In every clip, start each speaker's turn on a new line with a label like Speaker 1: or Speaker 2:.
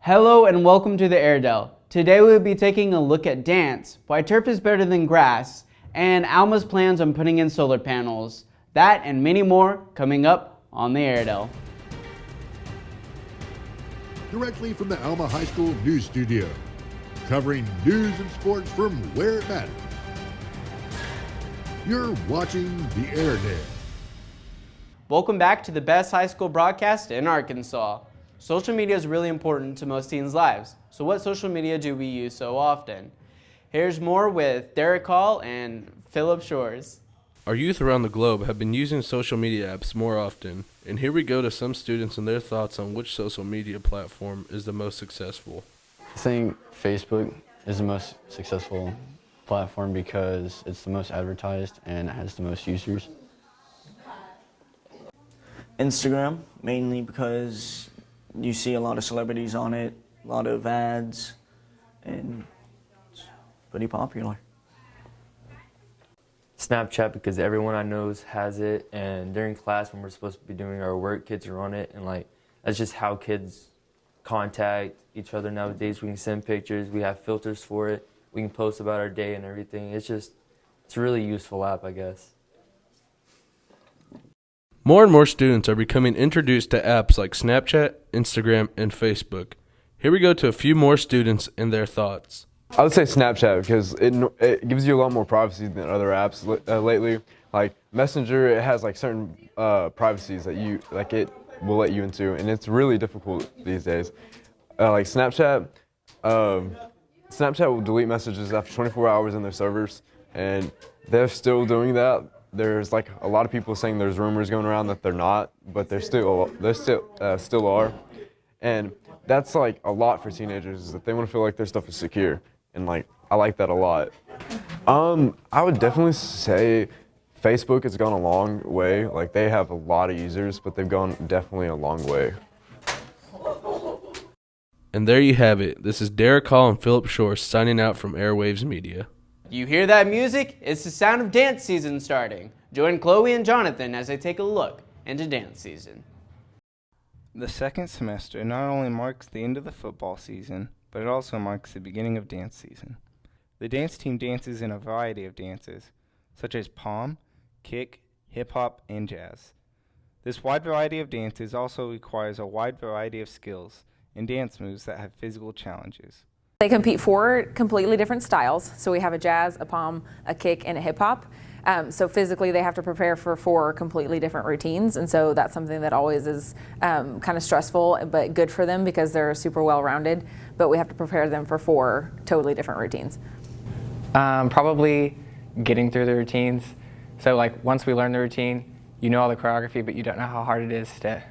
Speaker 1: Hello and welcome to the Airedale. Today we'll be taking a look at dance, why turf is better than grass, and Alma's plans on putting in solar panels. That and many more coming up on the Airedale.
Speaker 2: Directly from the Alma High School news studio, covering news and sports from where it matters. You're watching the Airedale.
Speaker 1: Welcome back to the best high school broadcast in Arkansas. Social media is really important to most teens' lives. So what social media do we use so often? Here's more with Derek Hall and Philip Shores.
Speaker 3: Our youth around the globe have been using social media apps more often, and here we go to some students and their thoughts on which social media platform is the most successful.
Speaker 4: I think Facebook is the most successful platform because it's the most advertised and it has the most users.
Speaker 5: Instagram, mainly because you see a lot of celebrities on it, a lot of ads, and it's pretty popular.
Speaker 6: Snapchat, because everyone I know has it, and during class when we're supposed to be doing our work, kids are on it, and that's just how kids contact each other nowadays. We can send pictures, we have filters for it, we can post about our day and everything. It's a really useful app, I guess.
Speaker 3: More and more students are becoming introduced to apps like Snapchat, Instagram, and Facebook. Here we go to a few more students and their thoughts.
Speaker 7: I would say Snapchat because it gives you a lot more privacy than other apps lately. Like Messenger, it has like certain privacies that it will let you into, and it's really difficult these days. Like Snapchat will delete messages after 24 hours in their servers, and they're still doing that. There's like a lot of people saying there's rumors going around that they're not, but they still are, and that's like a lot for teenagers is that they want to feel like their stuff is secure, and I like that a lot. I would definitely say Facebook has gone a long way. Like they have a lot of users, but they've gone definitely a long way.
Speaker 3: And there you have it. This is Derek Hall and Philip Shore signing out from Airwaves Media.
Speaker 1: You hear that music? It's the sound of dance season starting. Join Chloe and Jonathan as they take a look into dance season.
Speaker 8: The second semester not only marks the end of the football season, but it also marks the beginning of dance season. The dance team dances in a variety of dances, such as pom, kick, hip-hop, and jazz. This wide variety of dances also requires a wide variety of skills and dance moves that have physical challenges.
Speaker 9: They compete for completely different styles. So we have a jazz, a pom, a kick, and a hip hop. So physically they have to prepare for 4 completely different routines. And so that's something that always is kind of stressful, but good for them because they're super well-rounded. But we have to prepare them for 4 totally different routines.
Speaker 10: Probably getting through the routines. So once we learn the routine, you know all the choreography, but you don't know how hard it is to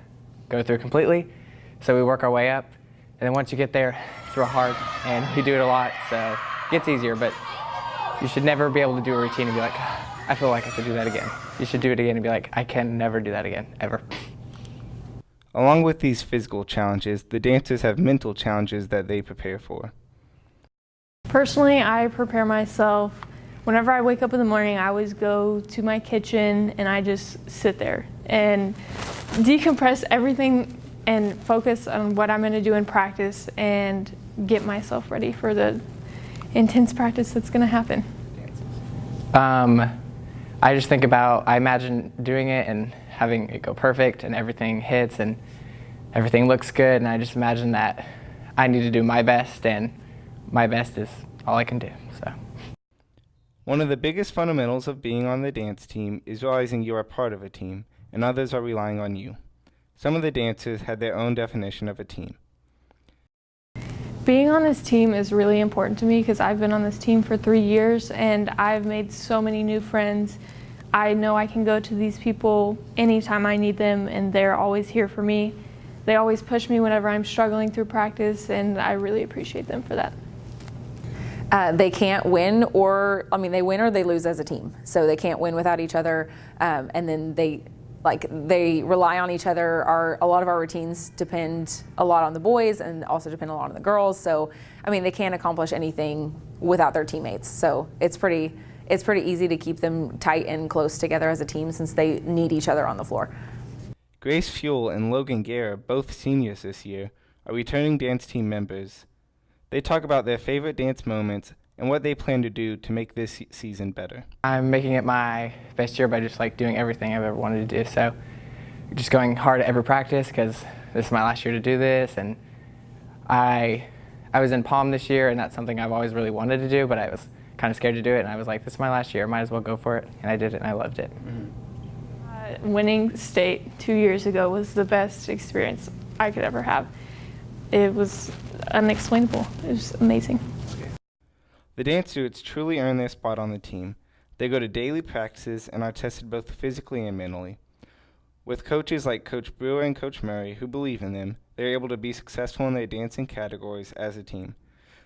Speaker 10: go through completely. So we work our way up. And then once you get there, it's real hard, and we do it a lot, so it gets easier, but you should never be able to do a routine and be like, I feel like I could do that again. You should do it again and be like, I can never do that again, ever.
Speaker 8: Along with these physical challenges, the dancers have mental challenges that they prepare for.
Speaker 11: Personally, I prepare myself. Whenever I wake up in the morning, I always go to my kitchen and I just sit there and decompress everything and focus on what I'm going to do in practice and get myself ready for the intense practice that's going to happen.
Speaker 10: I just think about, I imagine doing it and having it go perfect and everything hits and everything looks good, and I just imagine that I need to do my best, and my best is all I can do. So,
Speaker 8: one of the biggest fundamentals of being on the dance team is realizing you are part of a team and others are relying on you. Some of the dancers had their own definition of a team.
Speaker 11: Being on this team is really important to me because I've been on this team for 3 years and I've made so many new friends. I know I can go to these people anytime I need them and they're always here for me. They always push me whenever I'm struggling through practice, and I really appreciate them for that.
Speaker 9: They can't win they win or they lose as a team. So they can't win without each other, and then they rely on each other. A lot of our routines depend a lot on the boys and also depend a lot on the girls. So, they can't accomplish anything without their teammates. So it's pretty easy to keep them tight and close together as a team since they need each other on the floor.
Speaker 8: Grace Fuel and Logan Guerra, both seniors this year, are returning dance team members. They talk about their favorite dance moments and what they plan to do to make this season better.
Speaker 10: I'm making it my best year by just like doing everything I've ever wanted to do. So just going hard at every practice because this is my last year to do this. And I was in Palm this year, and that's something I've always really wanted to do, but I was kind of scared to do it. And I was like, this is my last year, might as well go for it. And I did it, and I loved it.
Speaker 11: Winning state 2 years ago was the best experience I could ever have. It was unexplainable. It was amazing.
Speaker 8: The dance students truly earn their spot on the team. They go to daily practices and are tested both physically and mentally. With coaches like Coach Brewer and Coach Murray who believe in them, they're able to be successful in their dancing categories as a team.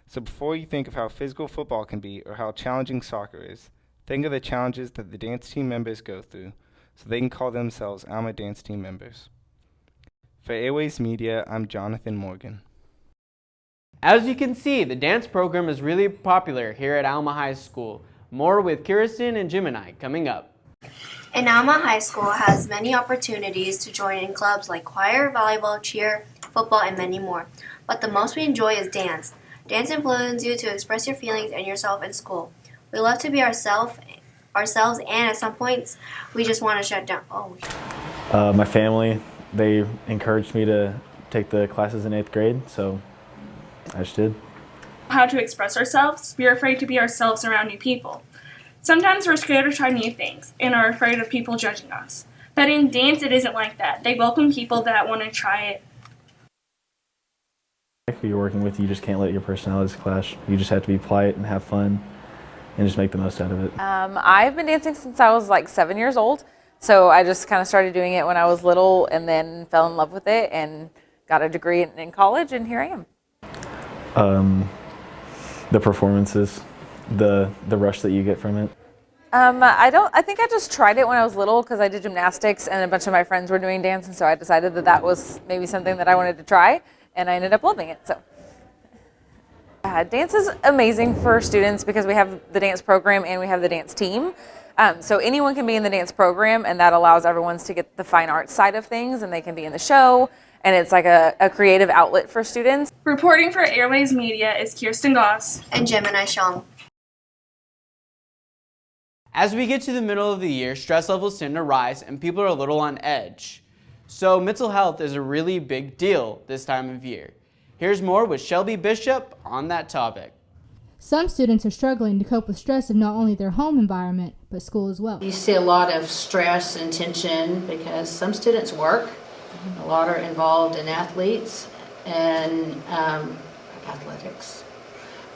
Speaker 8: So before you think of how physical football can be or how challenging soccer is, think of the challenges that the dance team members go through so they can call themselves Alma Dance Team members. For Airways Media, I'm Jonathan Morgan.
Speaker 1: As you can see, the dance program is really popular here at Alma High School. More with Kirsten and Gemini coming up.
Speaker 12: And Alma High School has many opportunities to join in clubs like choir, volleyball, cheer, football, and many more. But the most we enjoy is dance. Dance influences you to express your feelings and yourself in school. We love to be ourselves, and at some points, we just want to shut down.
Speaker 13: My family, they encouraged me to take the classes in 8th grade, so I just did.
Speaker 14: How to express ourselves. We're afraid to be ourselves around new people. Sometimes we're scared to try new things and are afraid of people judging us. But in dance, it isn't like that. They welcome people that want to try it.
Speaker 13: Who you're working with, you just can't let your personalities clash. You just have to be polite and have fun and just make the most out of it.
Speaker 9: I've been dancing since I was like 7 years old. So I just kind of started doing it when I was little and then fell in love with it and got a degree in college, and here I am.
Speaker 13: The performances, the rush that you get from it.
Speaker 9: I think I just tried it when I was little because I did gymnastics and a bunch of my friends were doing dance, and so I decided that was maybe something that I wanted to try, and I ended up loving it. So dance is amazing for students because we have the dance program and we have the dance team. So anyone can be in the dance program, and that allows everyone to get the fine arts side of things, and they can be in the show, and it's like a creative outlet for students.
Speaker 14: Reporting for Airways Media is Kirsten Goss
Speaker 12: and Gemini Shong.
Speaker 1: As we get to the middle of the year, stress levels tend to rise and people are a little on edge. So mental health is a really big deal this time of year. Here's more with Shelby Bishop on that topic.
Speaker 15: Some students are struggling to cope with stress of not only their home environment, but school as well.
Speaker 16: You see a lot of stress and tension because some students work. A lot are involved in athletes and athletics.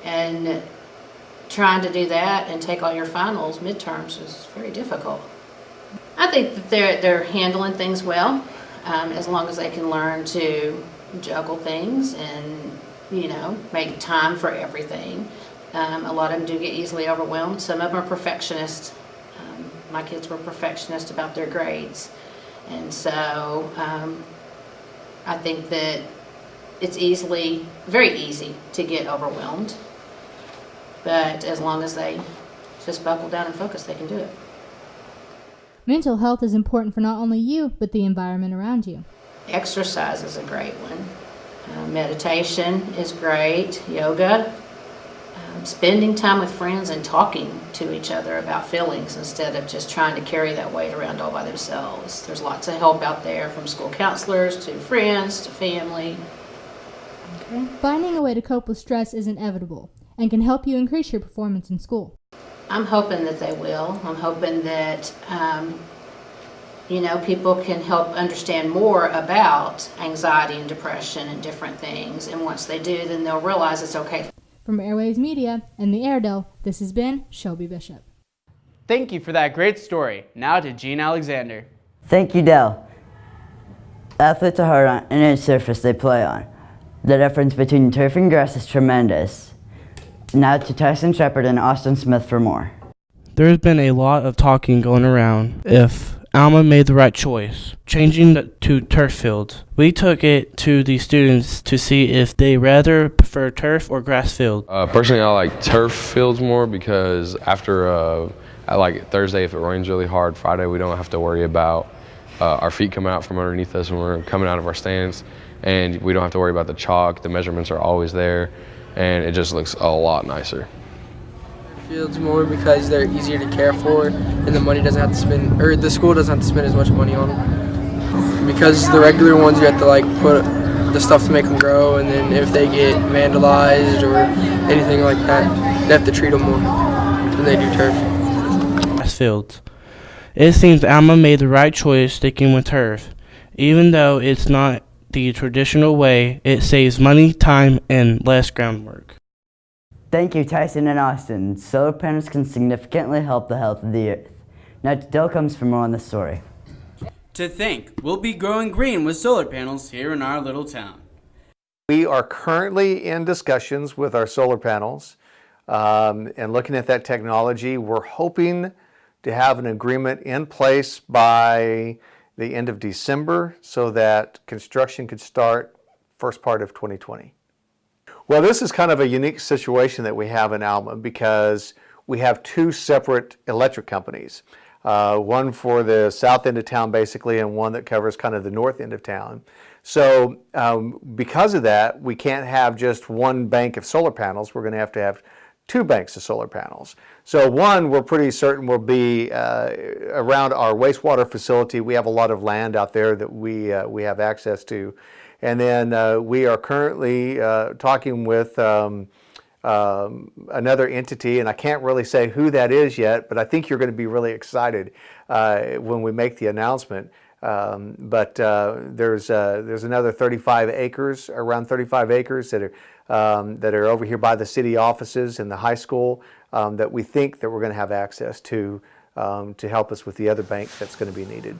Speaker 16: And trying to do that and take all your finals, midterms, is very difficult. I think that they're handling things well, as long as they can learn to juggle things and, make time for everything. A lot of them do get easily overwhelmed. Some of them are perfectionists. My kids were perfectionists about their grades. And so I think that it's very easy to get overwhelmed. But as long as they just buckle down and focus, they can do it.
Speaker 15: Mental health is important for not only you, but the environment around you.
Speaker 16: Exercise is a great one. Meditation is great. Yoga. Spending time with friends and talking to each other about feelings instead of just trying to carry that weight around all by themselves. There's lots of help out there, from school counselors to friends to family.
Speaker 15: Okay. Finding a way to cope with stress is inevitable and can help you increase your performance in school.
Speaker 16: I'm hoping that they will. I'm hoping that people can help understand more about anxiety and depression and different things. And once they do, then they'll realize it's okay.
Speaker 15: From Airways Media and the Airedale, this has been Shelby Bishop.
Speaker 1: Thank you for that great story. Now to Gene Alexander.
Speaker 17: Thank you, Dell. Athletes are hard on any surface they play on. The difference between turf and grass is tremendous. Now to Tyson Shepard and Austin Smith for more.
Speaker 18: There's been a lot of talking going around if Alma made the right choice, changing to turf fields. We took it to the students to see if they rather prefer turf or grass field.
Speaker 7: Personally, I like turf fields more because after Thursday, if it rains really hard, Friday we don't have to worry about our feet coming out from underneath us when we're coming out of our stands.
Speaker 19: and we don't have to worry about the chalk. The measurements are always there, and it just looks a lot nicer.
Speaker 20: Fields more because they're easier to care for, and the money doesn't have to spend, or the school doesn't have to spend as much money on them. Because the regular ones, you have to like put the stuff to make them grow, and then if they get vandalized or anything like that, they have to treat them more than they do turf.
Speaker 18: Fields. It seems Alma made the right choice sticking with turf. Even though it's not the traditional way, it saves money, time, and less groundwork.
Speaker 17: Thank you, Tyson and Austin. Solar panels can significantly help the health of the earth. Now Dale comes for more on the story.
Speaker 1: To think, we'll be growing green with solar panels here in our little town.
Speaker 21: We are currently in discussions with our solar panels and looking at that technology. We're hoping to have an agreement in place by the end of December so that construction could start first part of 2020. Well, this is kind of a unique situation that we have in Alma because we have two separate electric companies. One for the south end of town basically, and one that covers kind of the north end of town. So because of that, we can't have just one bank of solar panels. We're going to have two banks of solar panels. So one, we're pretty certain will be around our wastewater facility. We have a lot of land out there that we have access to. And then we are currently talking with another entity, and I can't really say who that is yet, but I think you're going to be really excited when we make the announcement. But there's another 35 acres, around 35 acres that are over here by the city offices and the high school that we think that we're going to have access to help us with the other bank that's going to be needed.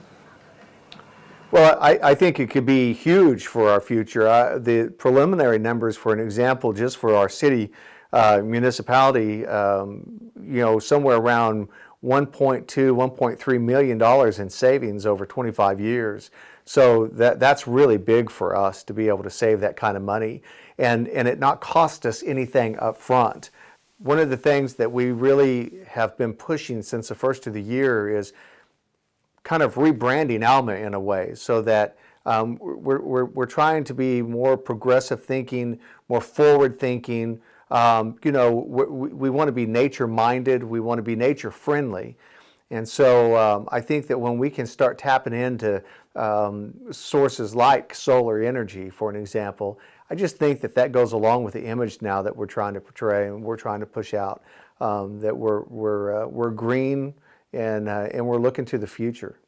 Speaker 21: Well, I think it could be huge for our future. The preliminary numbers, for an example, just for our city municipality, somewhere around $1.2, $1.3 million in savings over 25 years. So that's really big for us to be able to save that kind of money and it not cost us anything up front. One of the things that we really have been pushing since the first of the year is kind of rebranding Alma in a way so that we're trying to be more progressive thinking, more forward thinking. We want to be nature minded, we want to be nature friendly. And so I think that when we can start tapping into sources like solar energy, for an example, I just think that goes along with the image now that we're trying to portray and we're trying to push out, that we're green and we're looking to the future.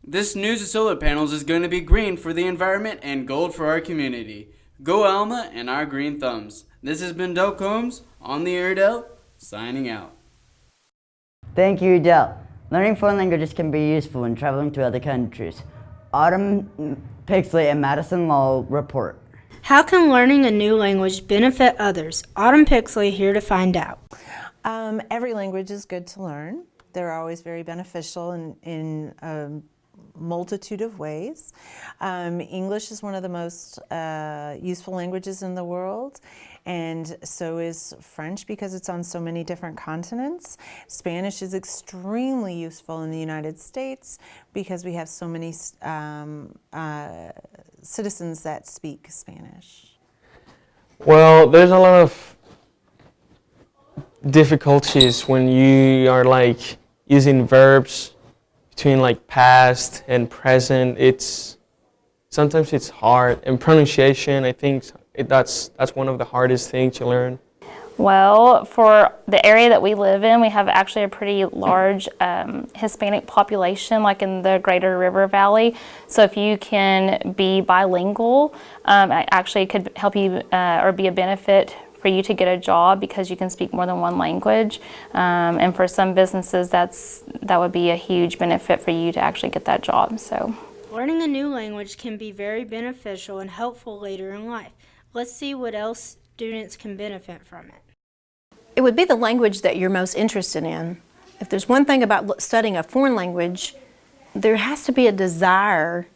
Speaker 1: This news of solar panels is going to be green for the environment and gold for our community. Go Alma and our green thumbs. This has been Del Combs on the Airedale, signing out.
Speaker 17: Thank you, Del. Learning foreign languages can be useful when traveling to other countries. Autumn Pixley and Madison Law report.
Speaker 22: How can learning a new language benefit others? Autumn Pixley here to find out.
Speaker 23: Every language is good to learn. They're always very beneficial in a multitude of ways. English is one of the most useful languages in the world, and so is French because it's on so many different continents. Spanish is extremely useful in the United States because we have so many citizens that speak Spanish.
Speaker 20: Well, there's a lot of difficulties when you are like using verbs between like past and present. Sometimes it's hard, and pronunciation, I think that's one of the hardest things to learn.
Speaker 24: Well, for the area that we live in, we have actually a pretty large Hispanic population, like in the Greater River Valley. So if you can be bilingual, it actually could help you or be a benefit for you to get a job because you can speak more than one language. And for some businesses, that would be a huge benefit for you to actually get that job. So,
Speaker 22: learning a new language can be very beneficial and helpful later in life. Let's see what else students can benefit from it.
Speaker 25: It would be the language that you're most interested in. If there's one thing about studying a foreign language, there has to be a desire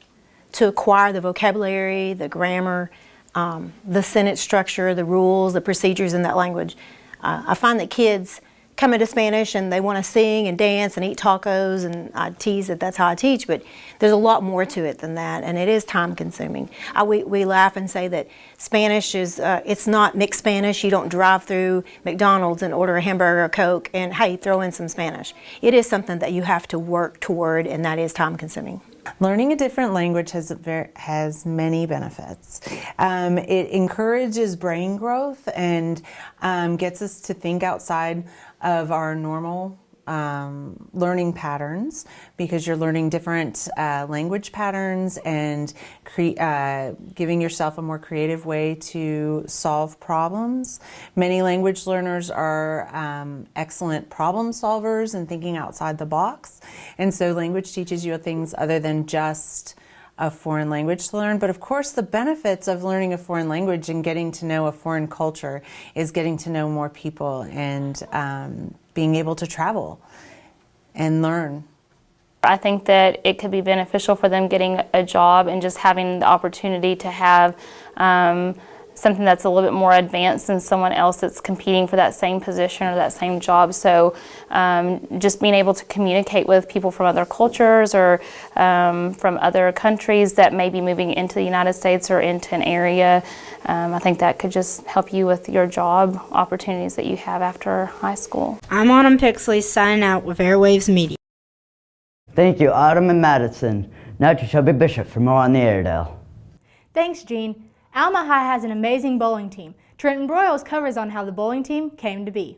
Speaker 25: to acquire the vocabulary, the grammar, the sentence structure, the rules, the procedures in that language. I find that kids come into Spanish and they want to sing and dance and eat tacos, and I tease that that's how I teach, but there's a lot more to it than that, and it is time consuming. We laugh and say that Spanish is, it's not mixed Spanish. You don't drive through McDonald's and order a hamburger or a Coke and, hey, throw in some Spanish. It is something that you have to work toward, and that is time consuming.
Speaker 23: Learning a different language has many benefits. It encourages brain growth and gets us to think outside of our normal learning patterns, because you're learning different language patterns and giving yourself a more creative way to solve problems. Many language learners are excellent problem solvers and thinking outside the box. And so language teaches you things other than just a foreign language to learn. But of course, the benefits of learning a foreign language and getting to know a foreign culture is getting to know more people and being able to travel and learn.
Speaker 24: I think that it could be beneficial for them getting a job and just having the opportunity to have something that's a little bit more advanced than someone else that's competing for that same position or that same job. So just being able to communicate with people from other cultures or from other countries that may be moving into the United States or into an area, I think that could just help you with your job opportunities that you have after high school.
Speaker 22: I'm Autumn Pixley signing out with Airwaves Media.
Speaker 17: Thank you, Autumn and Madison. Now to Shelby Bishop for more on the Airedale.
Speaker 2: Thanks, Gene. Alma High has an amazing bowling team. Trenton Broyles covers on how the bowling team came to be.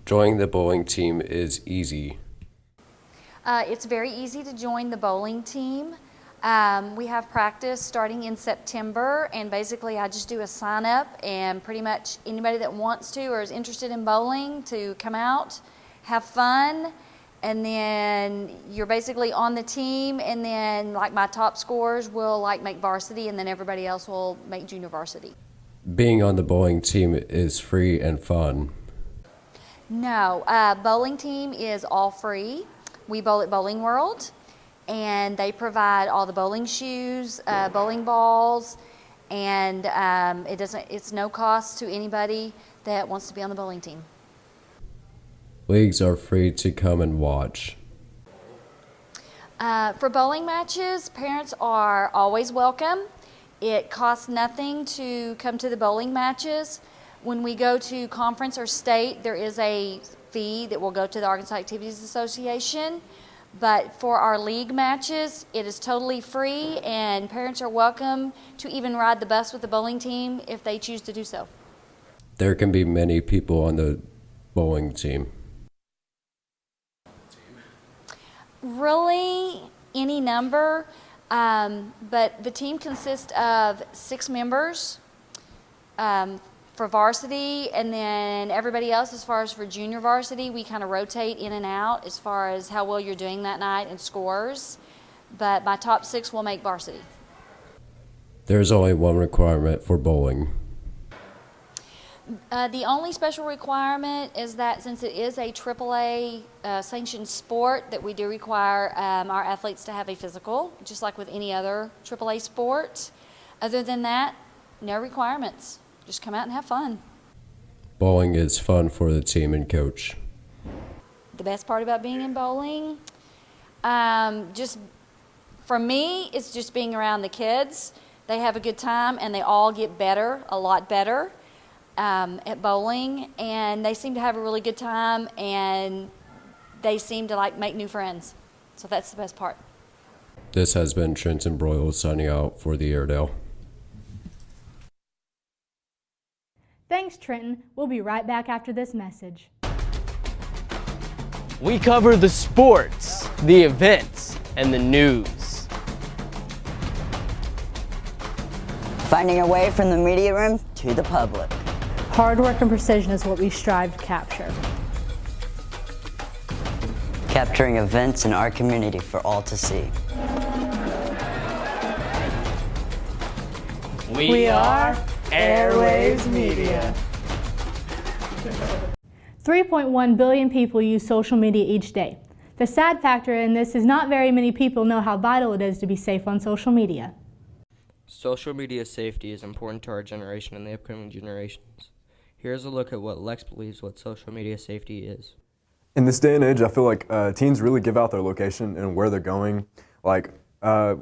Speaker 3: Joining the bowling team is easy.
Speaker 4: It's very easy to join the bowling team. We have practice starting in September, and basically I just do a sign up, and pretty much anybody that wants to or is interested in bowling to come out, have fun, and then you're basically on the team, and then like my top scorers will like make varsity, and then everybody else will make junior varsity.
Speaker 3: Being on the bowling team is free and fun.
Speaker 4: No, bowling team is all free. We bowl at Bowling World, and they provide all the bowling shoes, bowling balls, and it's no cost to anybody that wants to be on the bowling team.
Speaker 3: Leagues are free to come and watch.
Speaker 4: For bowling matches, parents are always welcome. It costs nothing to come to the bowling matches. When we go to conference or state, there is a fee that will go to the Arkansas Activities Association. But for our league matches, it is totally free, and parents are welcome to even ride the bus with the bowling team if they choose to do so.
Speaker 3: There can be many people on the bowling team.
Speaker 4: Really, any number, but the team consists of 6 members for varsity, and then everybody else, as far as for junior varsity, we kind of rotate in and out as far as how well you're doing that night and scores, but my top 6 will make varsity.
Speaker 3: There's only one requirement for bowling.
Speaker 4: The only special requirement is that since it is a AAA sanctioned sport, that we do require our athletes to have a physical, just like with any other AAA sport. Other than that, no requirements. Just come out and have fun.
Speaker 3: Bowling is fun for the team and coach.
Speaker 4: The best part about being in bowling, just for me, it's just being around the kids. They have a good time, and they all get better, a lot better. At bowling, and they seem to have a really good time, and they seem to like make new friends. So that's the best part.
Speaker 3: This has been Trenton Broyles signing out for the Airedale.
Speaker 2: Thanks, Trenton. We'll be right back after this message.
Speaker 1: We cover the sports, the events, and the news.
Speaker 17: Finding a way from the media room to the public.
Speaker 2: Hard work and precision is what we strive to capture.
Speaker 17: Capturing events in our community for all to see.
Speaker 1: We are Airwaves Media.
Speaker 2: 3.1 billion people use social media each day. The sad factor in this is not very many people know how vital it is to be safe on social media.
Speaker 5: Social media safety is important to our generation and the upcoming generations. Here's a look at what Lex believes what social media safety is.
Speaker 7: In this day and age, I feel like teens really give out their location and where they're going. Like, I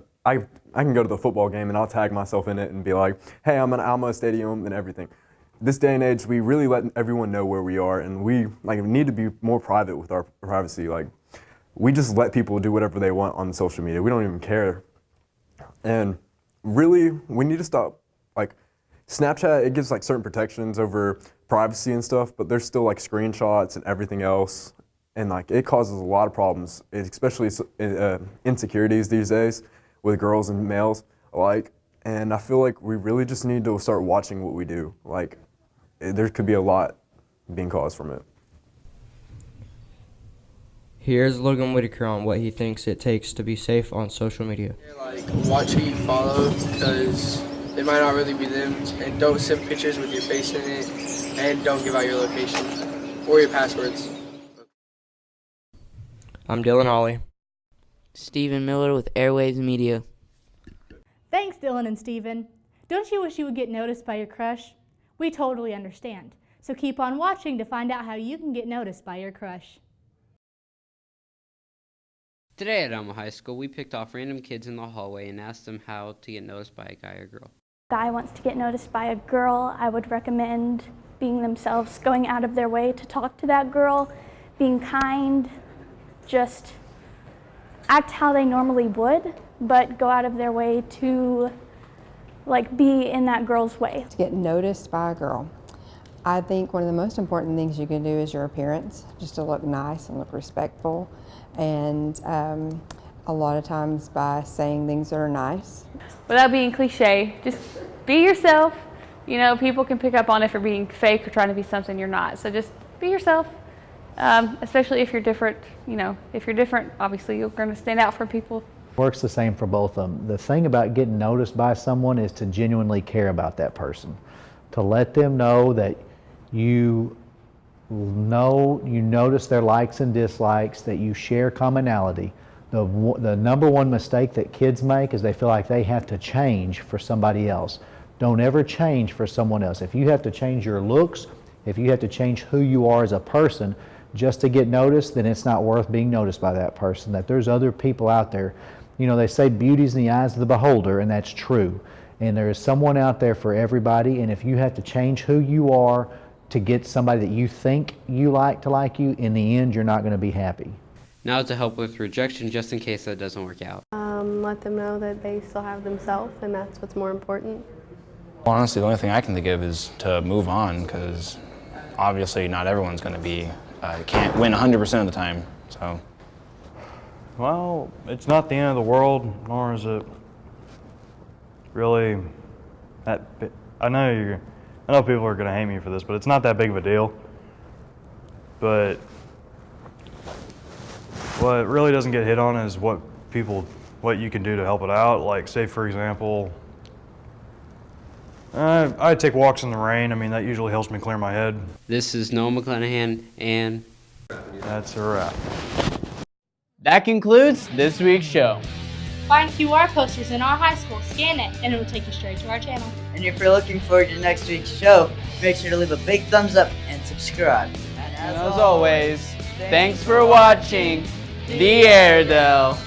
Speaker 7: can go to the football game and I'll tag myself in it and be like, hey, I'm in Alma Stadium and everything. This day and age, we really let everyone know where we are, and we need to be more private with our privacy. Like, we just let people do whatever they want on social media. We don't even care. And really, we need to stop. Like, Snapchat, it gives like certain protections over privacy and stuff, but there's still like screenshots and everything else, and like it causes a lot of problems, especially insecurities these days with girls and males alike. And I feel like we really just need to start watching what we do. Like, there could be a lot being caused from it.
Speaker 5: Here's Logan Whitaker on what he thinks it takes to be safe on social media.
Speaker 20: Like, watch who you follow, because it might not really be them, and don't send pictures with your face in it, and don't give out your location or your passwords.
Speaker 5: I'm Dylan Hawley.
Speaker 6: Stephen Miller with Airwaves Media.
Speaker 2: Thanks, Dylan and Steven. Don't you wish you would get noticed by your crush? We totally understand. So keep on watching to find out how you can get noticed by your crush.
Speaker 1: Today at Alma High School, we picked off random kids in the hallway and asked them how to get noticed by a guy or girl.
Speaker 8: If a guy wants to get noticed by a girl, I would recommend being themselves, going out of their way to talk to that girl, being kind, just act how they normally would, but go out of their way to be in that girl's way.
Speaker 10: To get noticed by a girl. I think one of the most important things you can do is your appearance, just to look nice and look respectful, and a lot of times by saying things that are nice.
Speaker 11: Without being cliche, just be yourself. You know, people can pick up on it for being fake or trying to be something you're not. So just be yourself, especially if you're different. You know, if you're different, obviously you're going to stand out from people.
Speaker 13: Works the same for both of them. The thing about getting noticed by someone is to genuinely care about that person, to let them know that you notice their likes and dislikes, that you share commonality. The number one mistake that kids make is they feel like they have to change for somebody else. Don't ever change for someone else. If you have to change your looks, if you have to change who you are as a person just to get noticed, then it's not worth being noticed by that person. That there's other people out there. You know, they say beauty's in the eyes of the beholder, and that's true. And there is someone out there for everybody, and if you have to change who you are to get somebody that you think you like to like you, in the end, you're not going to be happy.
Speaker 1: Now to help with rejection, just in case that doesn't work out.
Speaker 26: Let them know that they still have themselves, and that's what's more important.
Speaker 27: Honestly, the only thing I can think of is to move on, because obviously not everyone's going to be, can't win 100% of the time, so.
Speaker 28: Well, it's not the end of the world, nor is it really that big. I know people are going to hate me for this, but it's not that big of a deal. But what really doesn't get hit on is what you can do to help it out. Like, say for example, I take walks in the rain. I mean, that usually helps me clear my head.
Speaker 1: This is Noah McClanahan, and
Speaker 28: that's a wrap.
Speaker 1: That concludes this week's show.
Speaker 2: Find QR posters in our high school, scan it, and it will take you straight to our channel.
Speaker 29: And if you're looking forward to next week's show, make sure to leave a big thumbs up and subscribe.
Speaker 1: And as always, thanks for watching The Airedale.